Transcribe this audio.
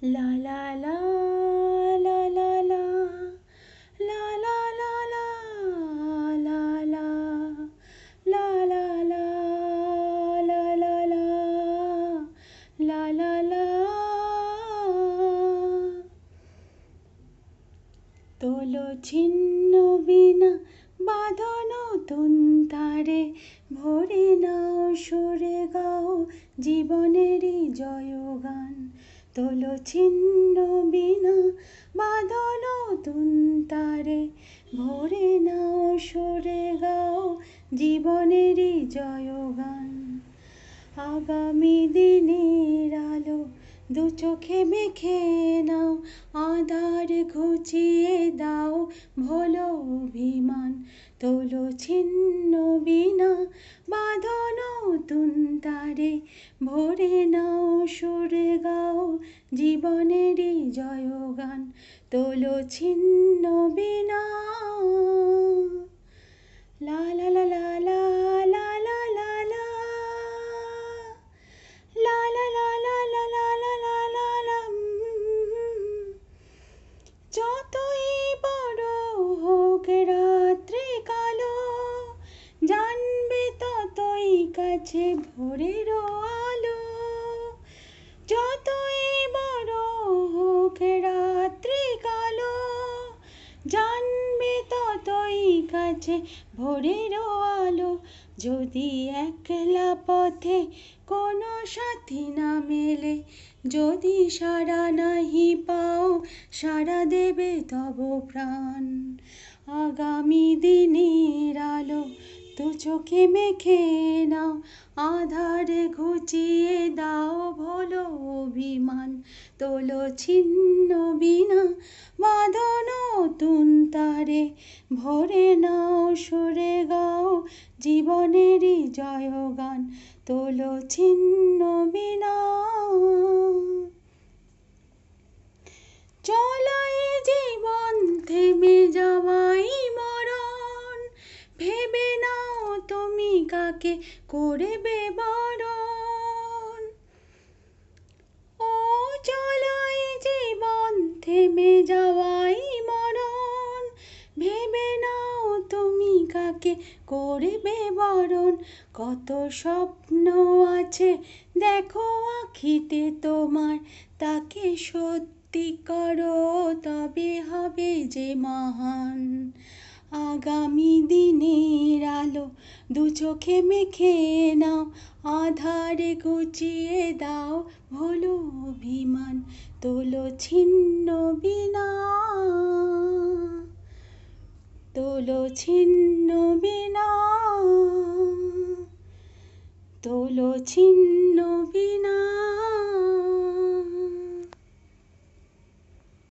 La la la la la la la la la la la la la la la la la la la la তোলো ছিন্ন বিনা বাঁধন তুন্তারে ভরে নাও সরে গাও জীবনেরই জয়গান তোলো ছিন্ন বিনা বাঁধন তুন্তারে ভরে নাও সরে গাও জীবনেরই জয়গান আগামী দিনের আলো দু চোখে মেখে নাও আধার ঘুচিয়ে দাও ভোলো অভিমান তোলো ছিন্ন বিনা বাঁধন তুন্তারে ভরে নাও সুরে গাও জীবনেরই জয়গান তোলো ছিন্ন বিনা লা লা লা লা লা লা লা লা লা লা লা লা লা লা লা লা লা লা লা যতই বড় হোক রাত্রি কালো জানবে ততই কাছে ভোরের আলো যতই বড় হোক রাত্রি কালো জানবে ততই কাছে ভোরের আলো যদি একলা পথে কোনো সাথী না মেলে যদি সাড়া নাহি পাও সাড়া দেবে তব প্রাণ আগামী দিনের আলো দু চোখে মেখে নাও আধারে ঘুচিয়ে দাও ভোলো অভিমান তোলো ছিন্ন বিনা বাঁধন তুন্তারে ভরে নাও সরে গাও জীবনেরই জয়গান তোলো ছিন্ন বিনা চলাই জীবন থেমে যাওয়াই মরণ ভেবে নাও তুমি কাকে করবে বরণ ও চলাই জীবন থেমে যাওয়াই মরণ ভেবে নাও তুমি কাকে করবে বরণ কত স্বপ্ন আছে দেখো আখিতে তোমার তাকে সত্যি করো তবে হবে যে মহান আগামী দিনের আলো দু চোখে মেখে নাও আধারে ঘুচিয়ে দাও ভোলো অভিমান তোলো ছিন্ন বিনা তোলো ছিন্ন বিনা তোলো ছিন্ন